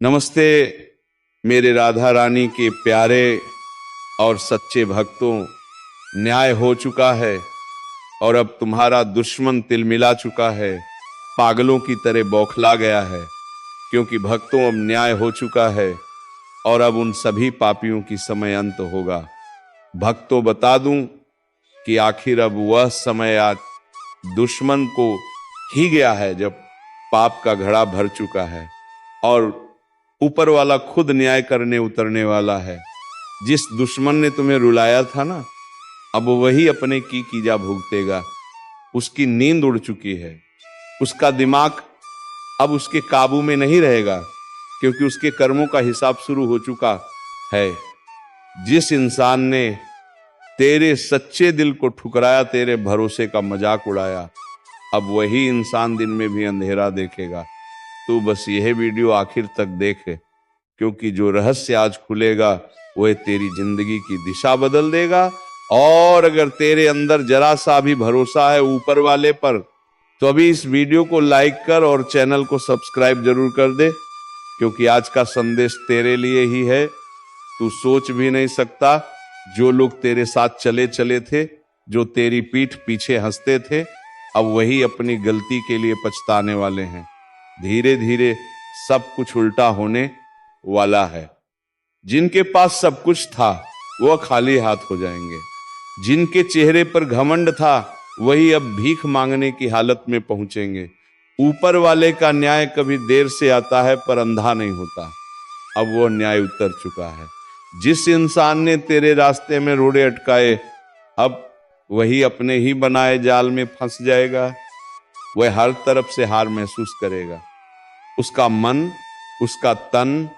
नमस्ते मेरे राधा रानी के प्यारे और सच्चे भक्तों। न्याय हो चुका है और अब तुम्हारा दुश्मन तिलमिला चुका है, पागलों की तरह बौखला गया है, क्योंकि भक्तों अब न्याय हो चुका है और अब उन सभी पापियों की समय अंत होगा। भक्तों बता दूं कि आखिर अब वह समय आज दुश्मन को ही गया है जब पाप का घड़ा भर चुका है और ऊपर वाला खुद न्याय करने उतरने वाला है। जिस दुश्मन ने तुम्हें रुलाया था ना, अब वही अपने की कीजा भुगतेगा। उसकी नींद उड़ चुकी है, उसका दिमाग अब उसके काबू में नहीं रहेगा, क्योंकि उसके कर्मों का हिसाब शुरू हो चुका है। जिस इंसान ने तेरे सच्चे दिल को ठुकराया, तेरे भरोसे का मजाक उड़ाया, अब वही इंसान दिन में भी अंधेरा देखेगा। तू बस यह वीडियो आखिर तक देख, क्योंकि जो रहस्य आज खुलेगा वह तेरी जिंदगी की दिशा बदल देगा। और अगर तेरे अंदर जरा सा भी भरोसा है ऊपर वाले पर, तो अभी इस वीडियो को लाइक कर और चैनल को सब्सक्राइब जरूर कर दे, क्योंकि आज का संदेश तेरे लिए ही है। तू सोच भी नहीं सकता, जो लोग तेरे साथ चले चले थे, जो तेरी पीठ पीछे हंसते थे, अब वही अपनी गलती के लिए पछताने वाले हैं। धीरे धीरे सब कुछ उल्टा होने वाला है। जिनके पास सब कुछ था वह खाली हाथ हो जाएंगे। जिनके चेहरे पर घमंड था वही अब भीख मांगने की हालत में पहुंचेंगे। ऊपर वाले का न्याय कभी देर से आता है पर अंधा नहीं होता। अब वो न्याय उतर चुका है। जिस इंसान ने तेरे रास्ते में रोड़े अटकाए, अब वही अपने ही बनाए जाल में फंस जाएगा। वह हर तरफ से हार महसूस करेगा। उसका मन, उसका तन,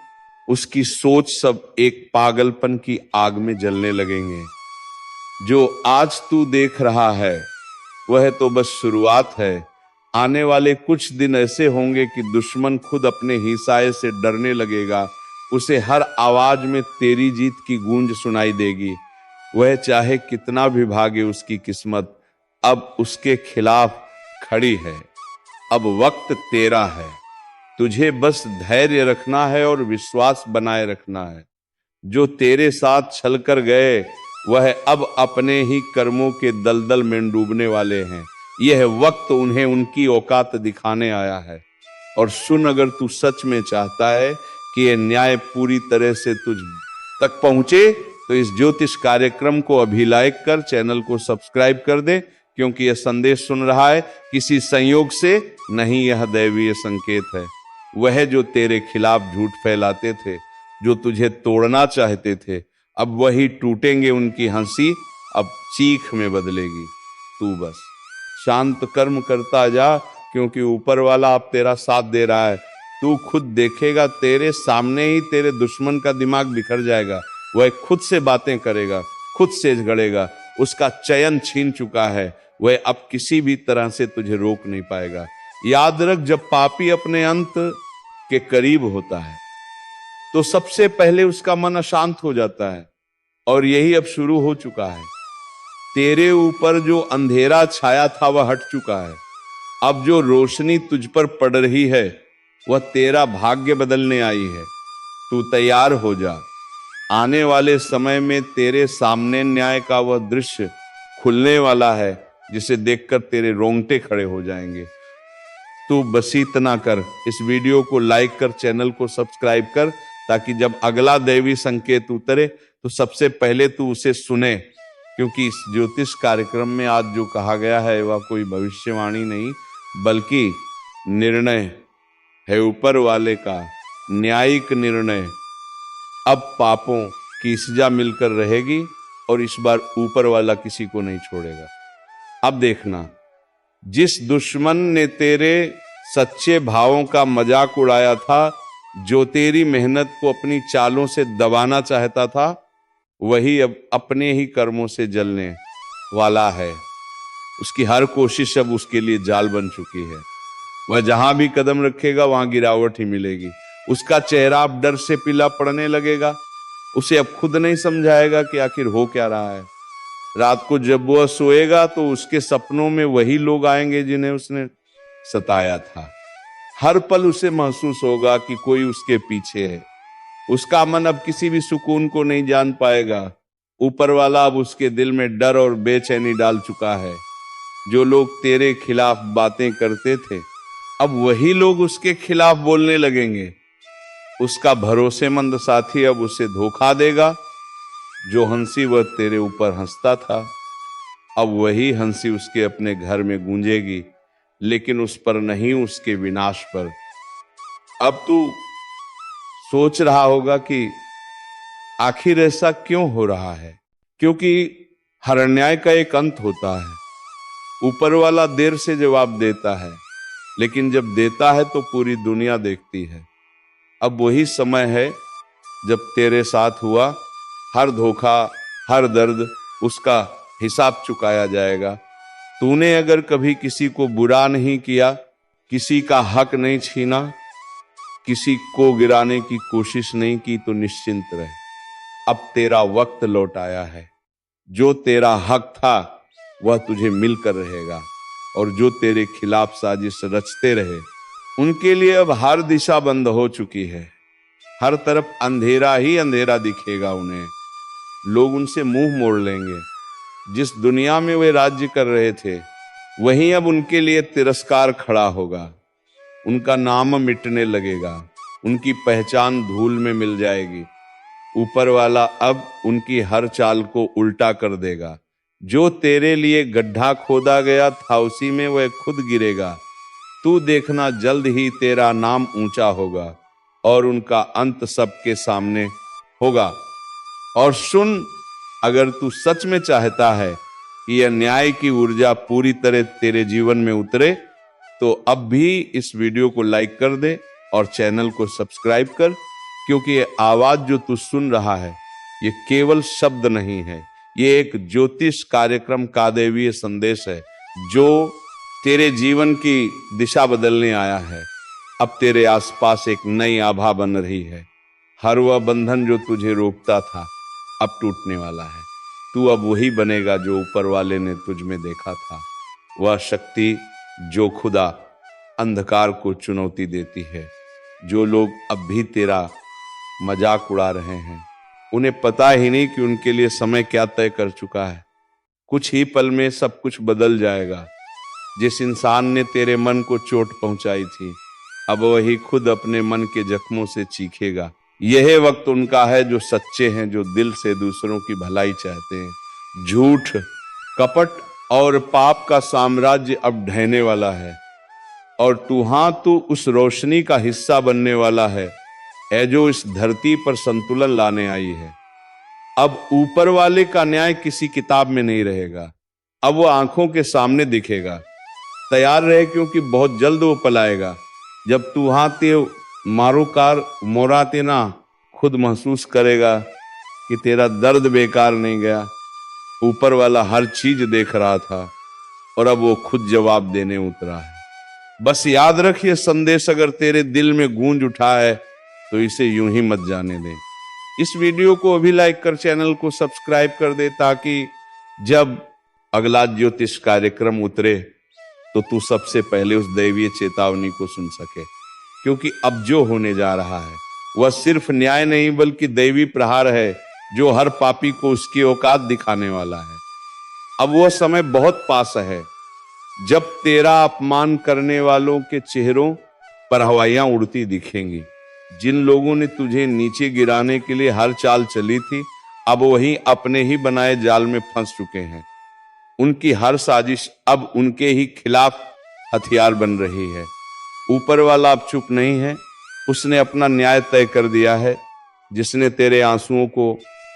उसकी सोच सब एक पागलपन की आग में जलने लगेंगे। जो आज तू देख रहा है वह तो बस शुरुआत है। आने वाले कुछ दिन ऐसे होंगे कि दुश्मन खुद अपने ही साये से डरने लगेगा। उसे हर आवाज में तेरी जीत की गूंज सुनाई देगी। वह चाहे कितना भी भागे, उसकी किस्मत अब उसके खिलाफ खड़ी है। अब वक्त तेरा है, तुझे बस धैर्य रखना है और विश्वास बनाए रखना है। जो तेरे साथ छलकर गए वह अब अपने ही कर्मों के दलदल में डूबने वाले हैं। यह वक्त उन्हें उनकी औकात दिखाने आया है। और सुन, अगर तू सच में चाहता है कि यह न्याय पूरी तरह से तुझ तक पहुंचे, तो इस ज्योतिष कार्यक्रम को अभी लाइक कर, चैनल को सब्सक्राइब कर दे, क्योंकि यह संदेश सुन रहा है किसी संयोग से नहीं, यह दैवीय संकेत है। वह जो तेरे खिलाफ झूठ फैलाते थे, जो तुझे तोड़ना चाहते थे, अब वही टूटेंगे। उनकी हंसी अब चीख में बदलेगी। तू बस शांत कर्म करता जा, क्योंकि ऊपर वाला अब तेरा साथ दे रहा है। तू खुद देखेगा, तेरे सामने ही तेरे दुश्मन का दिमाग बिखर जाएगा। वह खुद से बातें करेगा, खुद से झगड़ेगा। उसका चयन छीन चुका है, वह अब किसी भी तरह से तुझे रोक नहीं पाएगा। याद रख, जब पापी अपने अंत के करीब होता है तो सबसे पहले उसका मन अशांत हो जाता है, और यही अब शुरू हो चुका है। तेरे ऊपर जो अंधेरा छाया था वह हट चुका है। अब जो रोशनी तुझ पर पड़ रही है वह तेरा भाग्य बदलने आई है। तू तैयार हो जा। आने वाले समय में तेरे सामने न्याय का वह दृश्य खुलने वाला है, जिसे देखकर तेरे रोंगटे खड़े हो जाएंगे। तू बस इतना कर, इस वीडियो को लाइक कर, चैनल को सब्सक्राइब कर, ताकि जब अगला दैवी संकेत उतरे तो सबसे पहले तू उसे सुने। क्योंकि इस ज्योतिष कार्यक्रम में आज जो कहा गया है वह कोई भविष्यवाणी नहीं, बल्कि निर्णय है ऊपर वाले का, न्यायिक निर्णय। अब पापों की सजा मिलकर रहेगी और इस बार ऊपर वाला किसी को नहीं छोड़ेगा। अब देखना, जिस दुश्मन ने तेरे सच्चे भावों का मजाक उड़ाया था, जो तेरी मेहनत को अपनी चालों से दबाना चाहता था, वही अब अपने ही कर्मों से जलने वाला है। उसकी हर कोशिश अब उसके लिए जाल बन चुकी है। वह जहां भी कदम रखेगा वहां गिरावट ही मिलेगी। उसका चेहरा अब डर से पीला पड़ने लगेगा। उसे अब खुद नहीं समझाएगा कि आखिर हो क्या रहा है। रात को जब वह सोएगा तो उसके सपनों में वही लोग आएंगे जिन्हें उसने सताया था। हर पल उसे महसूस होगा कि कोई उसके पीछे है। उसका मन अब किसी भी सुकून को नहीं जान पाएगा। ऊपर वाला अब उसके दिल में डर और बेचैनी डाल चुका है। जो लोग तेरे खिलाफ बातें करते थे, अब वही लोग उसके खिलाफ बोलने लगेंगे। उसका भरोसेमंद साथी अब उसे धोखा देगा। जो हंसी वह तेरे ऊपर हंसता था, अब वही हंसी उसके अपने घर में गूंजेगी, लेकिन उस पर नहीं, उसके विनाश पर। अब तू सोच रहा होगा कि आखिर ऐसा क्यों हो रहा है, क्योंकि हर अन्याय का एक अंत होता है। ऊपर वाला देर से जवाब देता है, लेकिन जब देता है तो पूरी दुनिया देखती है। अब वही समय है जब तेरे साथ हुआ हर धोखा, हर दर्द, उसका हिसाब चुकाया जाएगा। तूने अगर कभी किसी को बुरा नहीं किया, किसी का हक नहीं छीना, किसी को गिराने की कोशिश नहीं की, तो निश्चिंत रहे, अब तेरा वक्त लौट आया है। जो तेरा हक था वह तुझे मिलकर रहेगा, और जो तेरे खिलाफ साजिश रचते रहे, उनके लिए अब हर दिशा बंद हो चुकी है। हर तरफ अंधेरा ही अंधेरा दिखेगा उन्हें। लोग उनसे मुंह मोड़ लेंगे। जिस दुनिया में वे राज्य कर रहे थे, वहीं अब उनके लिए तिरस्कार खड़ा होगा। उनका नाम मिटने लगेगा, उनकी पहचान धूल में मिल जाएगी। ऊपर वाला अब उनकी हर चाल को उल्टा कर देगा। जो तेरे लिए गड्ढा खोदा गया था, उसी में वह खुद गिरेगा। तू देखना, जल्द ही तेरा नाम ऊंचा होगा और उनका अंत सबके सामने होगा। और सुन, अगर तू सच में चाहता है कि यह न्याय की ऊर्जा पूरी तरह तेरे जीवन में उतरे, तो अब भी इस वीडियो को लाइक कर दे और चैनल को सब्सक्राइब कर, क्योंकि ये आवाज जो तू सुन रहा है, ये केवल शब्द नहीं है, ये एक ज्योतिष कार्यक्रम का दैवीय संदेश है, जो तेरे जीवन की दिशा बदलने आया है। अब तेरे आसपास एक नई आभा बन रही है। हर वह बंधन जो तुझे रोकता था, अब टूटने वाला है। तू अब वही बनेगा जो ऊपर वाले ने तुझ में देखा था। वह शक्ति जो खुदा अंधकार को चुनौती देती है। जो लोग अब भी तेरा मजाक उड़ा रहे हैं, उन्हें पता ही नहीं कि उनके लिए समय क्या तय कर चुका है। कुछ ही पल में सब कुछ बदल जाएगा। जिस इंसान ने तेरे मन को चोट पहुंचाई थी, अब वही खुद अपने मन के जख्मों से चीखेगा। यह वक्त उनका है जो सच्चे हैं, जो दिल से दूसरों की भलाई चाहते हैं। झूठ, कपट और पाप का साम्राज्य अब ढहने वाला है, और तू उस रोशनी का हिस्सा बनने वाला है जो इस धरती पर संतुलन लाने आई है। अब ऊपर वाले का न्याय किसी किताब में नहीं रहेगा, अब वो आंखों के सामने दिखेगा। तैयार रहे, क्योंकि बहुत जल्द वो पलाएगा। जब तू ते मारूकार मोराते ना, खुद महसूस करेगा कि तेरा दर्द बेकार नहीं गया। ऊपर वाला हर चीज देख रहा था, और अब वो खुद जवाब देने उतरा है। बस याद रख, ये संदेश अगर तेरे दिल में गूंज उठा है, तो इसे यूं ही मत जाने दे। इस वीडियो को अभी लाइक कर, चैनल को सब्सक्राइब कर दे, ताकि जब अगला ज्योतिष कार्यक्रम उतरे तो तू सबसे पहले उस दैवीय चेतावनी को सुन सके। क्योंकि अब जो होने जा रहा है वह सिर्फ न्याय नहीं, बल्कि दैवी प्रहार है, जो हर पापी को उसकी औकात दिखाने वाला है। अब वह समय बहुत पास है जब तेरा अपमान करने वालों के चेहरों पर हवाइयां उड़ती दिखेंगी। जिन लोगों ने तुझे नीचे गिराने के लिए हर चाल चली थी, अब वही अपने ही बनाए जाल में फंस चुके हैं। उनकी हर साजिश अब उनके ही खिलाफ हथियार बन रही है। ऊपर वाला अब चुप नहीं है, उसने अपना न्याय तय कर दिया है। जिसने तेरे आंसुओं को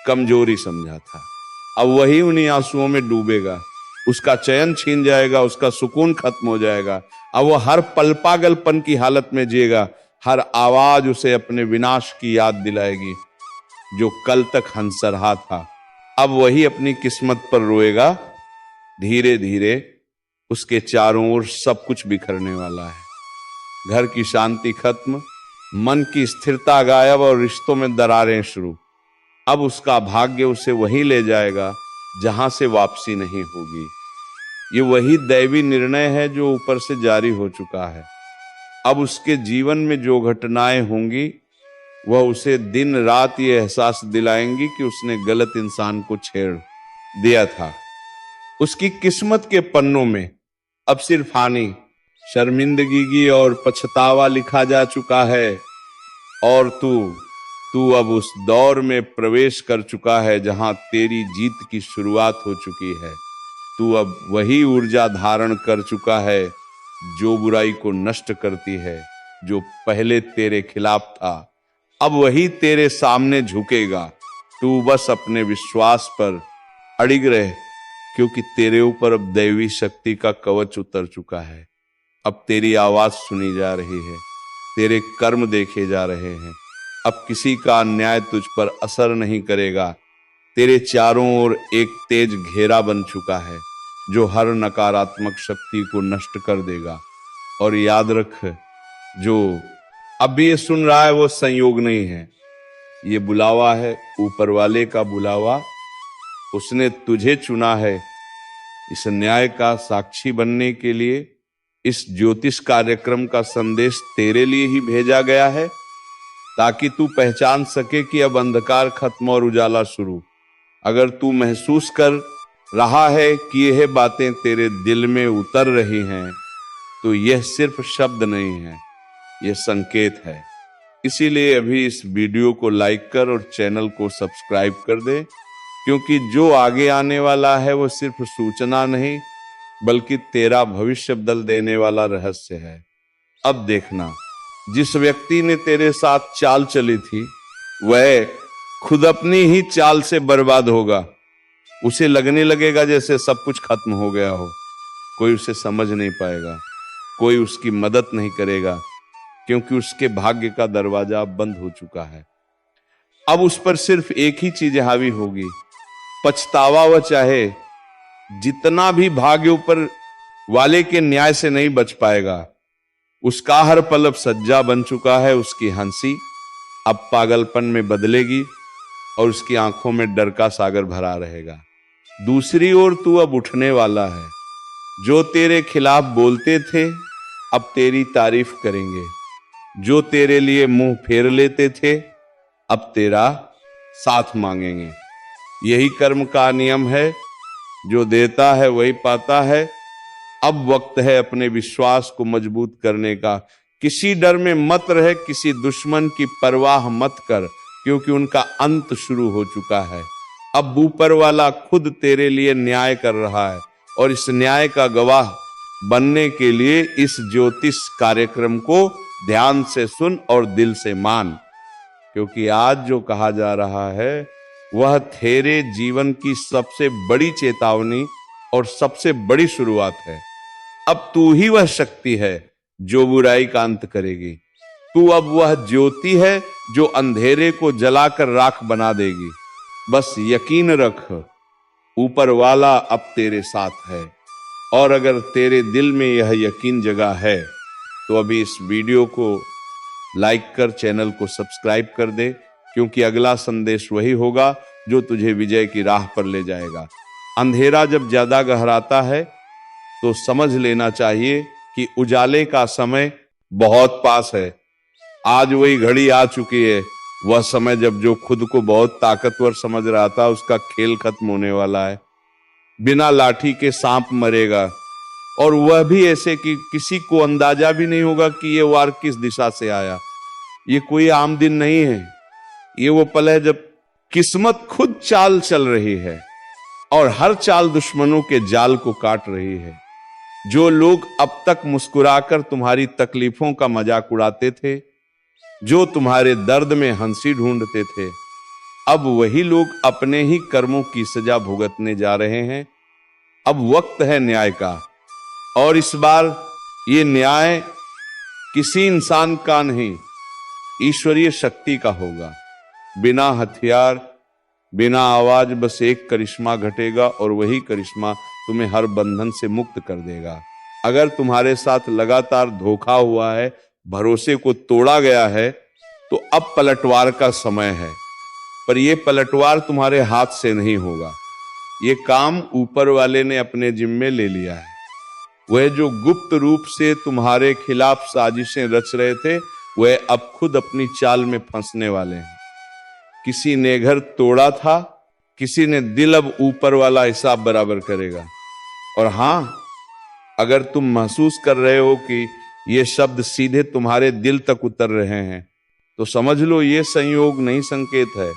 कमजोरी समझा था, अब वही उन्हीं आंसुओं में डूबेगा। उसका चयन छीन जाएगा, उसका सुकून खत्म हो जाएगा। अब वो हर पल पागलपन की हालत में जिएगा। हर आवाज उसे अपने विनाश की याद दिलाएगी। जो कल तक हंस रहा था, अब वही अपनी किस्मत पर रोएगा। धीरे धीरे उसके चारों ओर सब कुछ बिखरने वाला है। घर की शांति खत्म, मन की स्थिरता गायब, और रिश्तों में दरारें शुरू। अब उसका भाग्य उसे वहीं ले जाएगा जहां से वापसी नहीं होगी। ये वही दैवी निर्णय है जो ऊपर से जारी हो चुका है। अब उसके जीवन में जो घटनाएं होंगी वह उसे दिन रात ये एहसास दिलाएंगी कि उसने गलत इंसान को छेड़ दिया था। उसकी किस्मत के पन्नों में अब सिर्फ हानि, शर्मिंदगी और पछतावा लिखा जा चुका है। और तू अब उस दौर में प्रवेश कर चुका है जहां तेरी जीत की शुरुआत हो चुकी है। तू अब वही ऊर्जा धारण कर चुका है जो बुराई को नष्ट करती है। जो पहले तेरे खिलाफ था अब वही तेरे सामने झुकेगा। तू बस अपने विश्वास पर अड़िग रहे, क्योंकि तेरे ऊपर अब दैवी शक्ति का कवच उतर चुका है। अब तेरी आवाज सुनी जा रही है, तेरे कर्म देखे जा रहे हैं। अब किसी का अन्याय तुझ पर असर नहीं करेगा। तेरे चारों ओर एक तेज घेरा बन चुका है जो हर नकारात्मक शक्ति को नष्ट कर देगा। और याद रख, जो अब ये सुन रहा है वो संयोग नहीं है, ये बुलावा है, ऊपर वाले का बुलावा। उसने तुझे चुना है इस न्याय का साक्षी बनने के लिए। इस ज्योतिष कार्यक्रम का संदेश तेरे लिए ही भेजा गया है, ताकि तू पहचान सके कि अब अंधकार खत्म और उजाला शुरू। अगर तू महसूस कर रहा है कि यह बातें तेरे दिल में उतर रही हैं, तो यह सिर्फ शब्द नहीं है, यह संकेत है। इसीलिए अभी इस वीडियो को लाइक कर और चैनल को सब्सक्राइब कर दे, क्योंकि जो आगे आने वाला है वो सिर्फ सूचना नहीं बल्कि तेरा भविष्य बदल देने वाला रहस्य है। अब देखना, जिस व्यक्ति ने तेरे साथ चाल चली थी वह खुद अपनी ही चाल से बर्बाद होगा। उसे लगने लगेगा जैसे सब कुछ खत्म हो गया हो। कोई उसे समझ नहीं पाएगा, कोई उसकी मदद नहीं करेगा, क्योंकि उसके भाग्य का दरवाजा बंद हो चुका है। अब उस पर सिर्फ एक ही चीज हावी होगी, पछतावा। वह चाहे जितना भी भाग्य ऊपर वाले के न्याय से नहीं बच पाएगा। उसका हर पल अब सज्जा बन चुका है। उसकी हंसी अब पागलपन में बदलेगी और उसकी आंखों में डर का सागर भरा रहेगा। दूसरी ओर तू अब उठने वाला है। जो तेरे खिलाफ बोलते थे अब तेरी तारीफ करेंगे। जो तेरे लिए मुंह फेर लेते थे अब तेरा साथ मांगेंगे। यही कर्म का नियम है, जो देता है वही पाता है। अब वक्त है अपने विश्वास को मजबूत करने का। किसी डर में मत रहे, किसी दुश्मन की परवाह मत कर, क्योंकि उनका अंत शुरू हो चुका है। अब ऊपर वाला खुद तेरे लिए न्याय कर रहा है, और इस न्याय का गवाह बनने के लिए इस ज्योतिष कार्यक्रम को ध्यान से सुन और दिल से मान, क्योंकि आज जो कहा जा रहा है वह तेरे जीवन की सबसे बड़ी चेतावनी और सबसे बड़ी शुरुआत है। अब तू ही वह शक्ति है जो बुराई का अंत करेगी। तू अब वह ज्योति है जो अंधेरे को जलाकर राख बना देगी। बस यकीन रख, ऊपर वाला अब तेरे साथ है। और अगर तेरे दिल में यह यकीन जगा है तो अभी इस वीडियो को लाइक कर, चैनल को सब्सक्राइब कर दे, क्योंकि अगला संदेश वही होगा जो तुझे विजय की राह पर ले जाएगा। अंधेरा जब ज्यादा गहराता है तो समझ लेना चाहिए कि उजाले का समय बहुत पास है। आज वही घड़ी आ चुकी है, वह समय जब जो खुद को बहुत ताकतवर समझ रहा था उसका खेल खत्म होने वाला है। बिना लाठी के सांप मरेगा, और वह भी ऐसे कि किसी को अंदाजा भी नहीं होगा कि यह वार किस दिशा से आया। ये कोई आम दिन नहीं है, ये वो पल है जब किस्मत खुद चाल चल रही है और हर चाल दुश्मनों के जाल को काट रही है। जो लोग अब तक मुस्कुराकर तुम्हारी तकलीफों का मजाक उड़ाते थे, जो तुम्हारे दर्द में हंसी ढूंढते थे, अब वही लोग अपने ही कर्मों की सजा भुगतने जा रहे हैं। अब वक्त है न्याय का, और इस बार ये न्याय किसी इंसान का नहीं, ईश्वरीय शक्ति का होगा। बिना हथियार, बिना आवाज, बस एक करिश्मा घटेगा, और वही करिश्मा तुम्हें हर बंधन से मुक्त कर देगा। अगर तुम्हारे साथ लगातार धोखा हुआ है, भरोसे को तोड़ा गया है, तो अब पलटवार का समय है। पर यह पलटवार तुम्हारे हाथ से नहीं होगा, ये काम ऊपर वाले ने अपने जिम्मे ले लिया है। वह जो गुप्त रूप से तुम्हारे खिलाफ साजिशें रच रहे थे, वह अब खुद अपनी चाल में फंसने वाले हैं। किसी ने घर तोड़ा था, किसी ने दिल अब ऊपर वाला हिसाब बराबर करेगा। और हां, अगर तुम महसूस कर रहे हो कि ये शब्द सीधे तुम्हारे दिल तक उतर रहे हैं, तो समझ लो ये संयोग नहीं, संकेत है।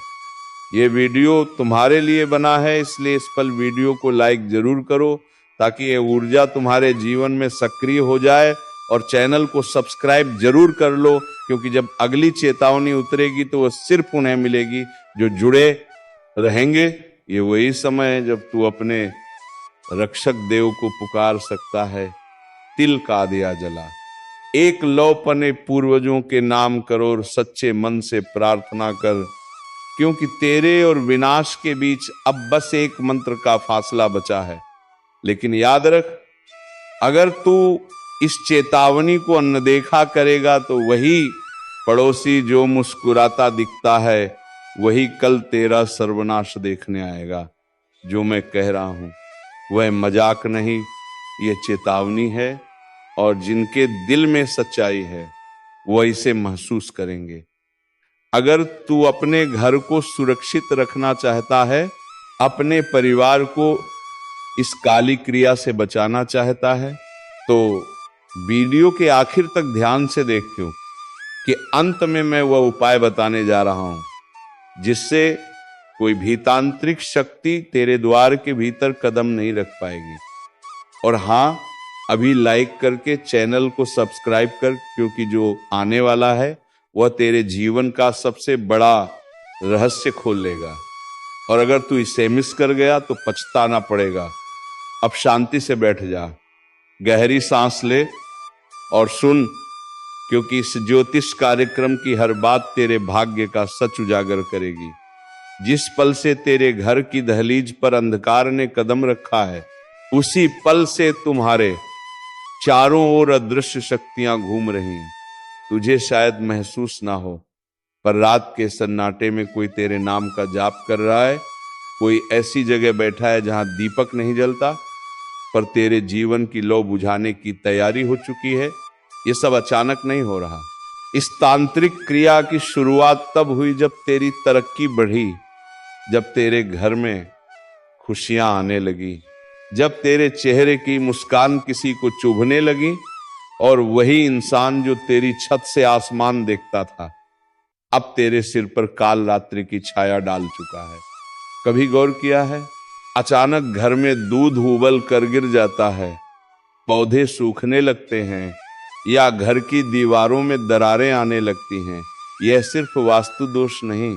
ये वीडियो तुम्हारे लिए बना है, इसलिए इस पल वीडियो को लाइक जरूर करो ताकि ये ऊर्जा तुम्हारे जीवन में सक्रिय हो जाए। और चैनल को सब्सक्राइब जरूर कर लो, क्योंकि जब अगली चेतावनी उतरेगी तो वह सिर्फ उन्हें मिलेगी जो जुड़े रहेंगे। ये वही समय है जब तू अपने रक्षक देव को पुकार सकता है। तिल का दिया जला, एक लौपने पूर्वजों के नाम करो और सच्चे मन से प्रार्थना कर, क्योंकि तेरे और विनाश के बीच अब बस एक मंत्र का फासला बचा है। लेकिन याद रख, अगर तू इस चेतावनी को अनदेखा करेगा तो वही पड़ोसी जो मुस्कुराता दिखता है, वही कल तेरा सर्वनाश देखने आएगा। जो मैं कह रहा हूं वह मजाक नहीं, ये चेतावनी है। और जिनके दिल में सच्चाई है वह इसे महसूस करेंगे। अगर तू अपने घर को सुरक्षित रखना चाहता है, अपने परिवार को इस काली क्रिया से बचाना चाहता है, तो वीडियो के आखिर तक ध्यान से देखियो कि अंत में मैं वह उपाय बताने जा रहा हूं जिससे कोई भीतांत्रिक शक्ति तेरे द्वार के भीतर कदम नहीं रख पाएगी। और हां, अभी लाइक करके चैनल को सब्सक्राइब कर, क्योंकि जो आने वाला है वह तेरे जीवन का सबसे बड़ा रहस्य खोल लेगा। और अगर तू इसे मिस कर गया तो पछताना पड़ेगा। अब शांति से बैठ जा, गहरी सांस ले और सुन, क्योंकि इस ज्योतिष कार्यक्रम की हर बात तेरे भाग्य का सच उजागर करेगी। जिस पल से तेरे घर की दहलीज पर अंधकार ने कदम रखा है, उसी पल से तुम्हारे चारों ओर अदृश्य शक्तियां घूम रही हैं। तुझे शायद महसूस ना हो, पर रात के सन्नाटे में कोई तेरे नाम का जाप कर रहा है। कोई ऐसी जगह बैठा है जहां दीपक नहीं जलता, पर तेरे जीवन की लौ बुझाने की तैयारी हो चुकी है। ये सब अचानक नहीं हो रहा। इस तांत्रिक क्रिया की शुरुआत तब हुई जब तेरी तरक्की बढ़ी, जब तेरे घर में खुशियां आने लगी, जब तेरे चेहरे की मुस्कान किसी को चुभने लगी। और वही इंसान जो तेरी छत से आसमान देखता था, अब तेरे सिर पर काल रात्रि की छाया डाल चुका है। कभी गौर किया है, अचानक घर में दूध उबल कर गिर जाता है, पौधे सूखने लगते हैं, या घर की दीवारों में दरारें आने लगती हैं। यह सिर्फ वास्तु दोष नहीं,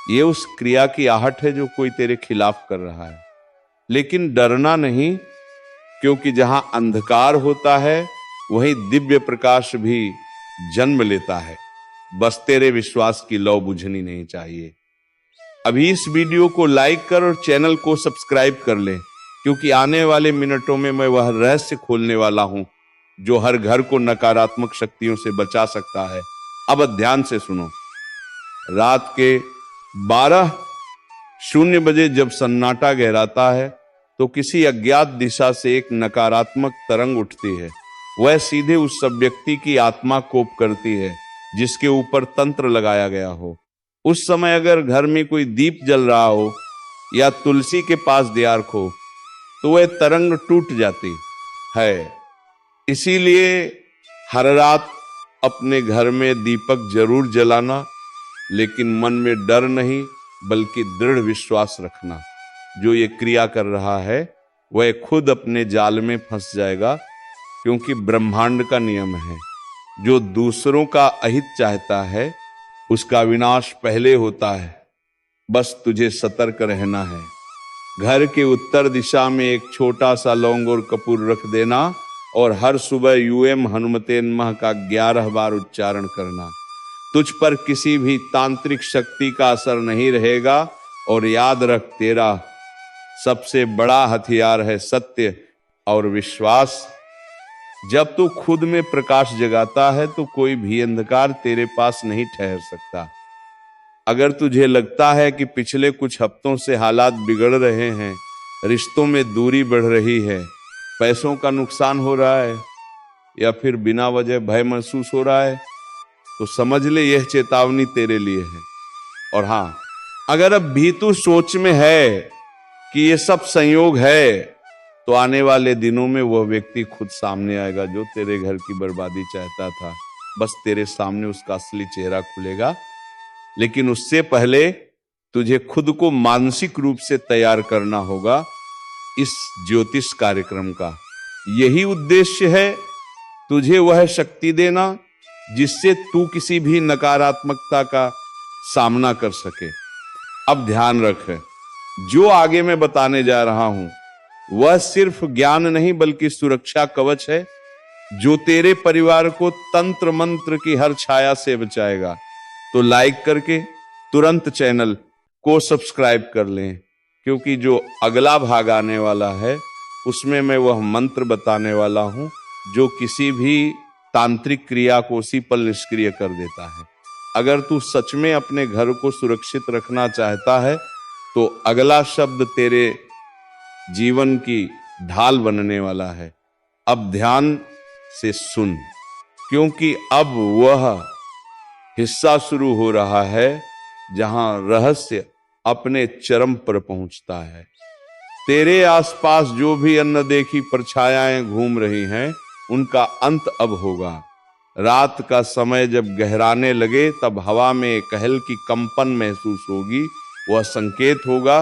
ये उस क्रिया की आहट है जो कोई तेरे खिलाफ कर रहा है। लेकिन डरना नहीं, क्योंकि जहां अंधकार होता है वहीं दिव्य प्रकाश भी जन्म लेता है। बस तेरे विश्वास की लौ बुझनी नहीं चाहिए। अभी इस वीडियो को लाइक कर और चैनल को सब्सक्राइब कर ले, क्योंकि आने वाले मिनटों में मैं वह रहस्य खोलने वाला हूं जो हर घर को नकारात्मक शक्तियों से बचा सकता है। अब ध्यान से सुनो। रात के 12:00 बजे जब सन्नाटा गहराता है, तो किसी अज्ञात दिशा से एक नकारात्मक तरंग उठती है। वह सीधे उस सब व्यक्ति की आत्मा कोप करती है जिसके ऊपर तंत्र लगाया गया हो। उस समय अगर घर में कोई दीप जल रहा हो या तुलसी के पास दियार हो, तो वह तरंग टूट जाती है। इसीलिए हर रात अपने घर में दीपक जरूर जलाना, लेकिन मन में डर नहीं बल्कि दृढ़ विश्वास रखना। जो ये क्रिया कर रहा है वह खुद अपने जाल में फंस जाएगा, क्योंकि ब्रह्मांड का नियम है, जो दूसरों का अहित चाहता है उसका विनाश पहले होता है। बस तुझे सतर्क रहना है। घर के उत्तर दिशा में एक छोटा सा लौंग और कपूर रख देना और हर सुबह यूएम हनुमते नमः का 11 बार उच्चारण करना। तुझ पर किसी भी तांत्रिक शक्ति का असर नहीं रहेगा। और याद रख, तेरा सबसे बड़ा हथियार है सत्य और विश्वास। जब तू खुद में प्रकाश जगाता है तो कोई भी अंधकार तेरे पास नहीं ठहर सकता। अगर तुझे लगता है कि पिछले कुछ हफ्तों से हालात बिगड़ रहे हैं, रिश्तों में दूरी बढ़ रही है, पैसों का नुकसान हो रहा है या फिर बिना वजह भय महसूस हो रहा है, तो समझ ले यह चेतावनी तेरे लिए है। और हाँ, अगर अब भी तू सोच में है कि ये सब संयोग है, तो आने वाले दिनों में वह व्यक्ति खुद सामने आएगा जो तेरे घर की बर्बादी चाहता था। बस तेरे सामने उसका असली चेहरा खुलेगा। लेकिन उससे पहले तुझे खुद को मानसिक रूप से तैयार करना होगा इस ज्योतिष कार्यक्रम का। यही उद्देश्य है, तुझे वह शक्ति देना जिससे तू किसी भी नकारात्मकता का सामना कर सके। अब ध्यान रख, जो आगे मैं बताने जा रहा हूं वह सिर्फ ज्ञान नहीं बल्कि सुरक्षा कवच है, जो तेरे परिवार को तंत्र मंत्र की हर छाया से बचाएगा। तो लाइक करके तुरंत चैनल को सब्सक्राइब कर लें, क्योंकि जो अगला भाग आने वाला है उसमें मैं वह मंत्र बताने वाला हूं जो किसी भी तांत्रिक क्रिया को उसी पल निष्क्रिय कर देता है। अगर तू सच में अपने घर को सुरक्षित रखना चाहता है तो अगला शब्द तेरे जीवन की ढाल बनने वाला है। अब ध्यान से सुन, क्योंकि अब वह हिस्सा शुरू हो रहा है जहां रहस्य अपने चरम पर पहुंचता है। तेरे आसपास जो भी अनदेखी परछायाएं घूम रही हैं, उनका अंत अब होगा। रात का समय जब गहराने लगे तब हवा में एक हल्की कंपन महसूस होगी। वह संकेत होगा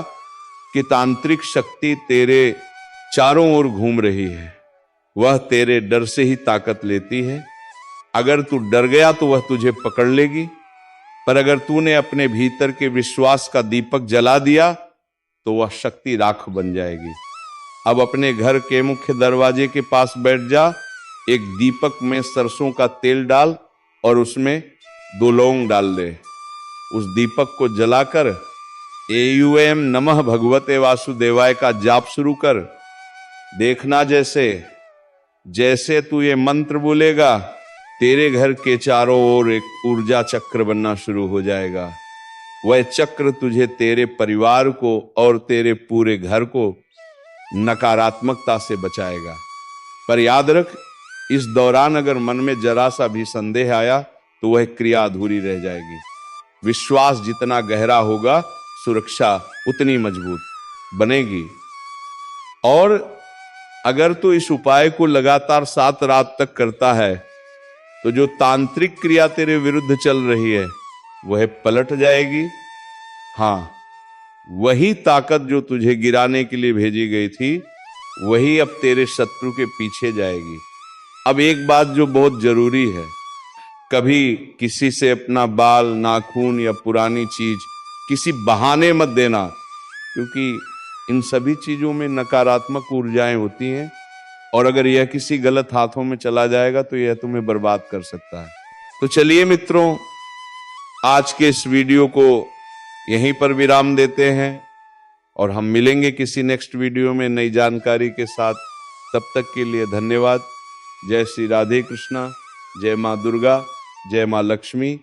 कि तांत्रिक शक्ति तेरे चारों ओर घूम रही है। वह तेरे डर से ही ताकत लेती है। अगर तू डर गया तो वह तुझे पकड़ लेगी, पर अगर तूने अपने भीतर के विश्वास का दीपक जला दिया तो वह शक्ति राख बन जाएगी। अब अपने घर के मुख्य दरवाजे के पास बैठ जा, एक दीपक में सरसों का तेल डाल और उसमें 2 लौंग डाल दे। उस दीपक को जलाकर एयूएम नमः भगवते वासुदेवाय का जाप शुरू कर। देखना जैसे जैसे तू ये मंत्र बोलेगा, तेरे घर के चारों ओर एक ऊर्जा चक्र बनना शुरू हो जाएगा। वह चक्र तुझे, तेरे परिवार को और तेरे पूरे घर को नकारात्मकता से बचाएगा। पर याद रख, इस दौरान अगर मन में जरा सा भी संदेह आया तो वह क्रिया अधूरी रह जाएगी। विश्वास जितना गहरा होगा, सुरक्षा उतनी मजबूत बनेगी। और अगर तू इस उपाय को लगातार 7 रात तक करता है तो जो तांत्रिक क्रिया तेरे विरुद्ध चल रही है वह पलट जाएगी। हाँ, वही ताकत जो तुझे गिराने के लिए भेजी गई थी वही अब तेरे शत्रु के पीछे जाएगी। अब एक बात जो बहुत जरूरी है, कभी किसी से अपना बाल, नाखून या पुरानी चीज किसी बहाने मत देना, क्योंकि इन सभी चीजों में नकारात्मक ऊर्जाएं होती हैं और अगर यह किसी गलत हाथों में चला जाएगा तो यह तुम्हें बर्बाद कर सकता है। तो चलिए मित्रों, आज के इस वीडियो को यहीं पर विराम देते हैं और हम मिलेंगे किसी नेक्स्ट वीडियो में नई जानकारी के साथ। तब तक के लिए धन्यवाद। जय श्री राधे कृष्णा, जय मां दुर्गा, जय मां लक्ष्मी।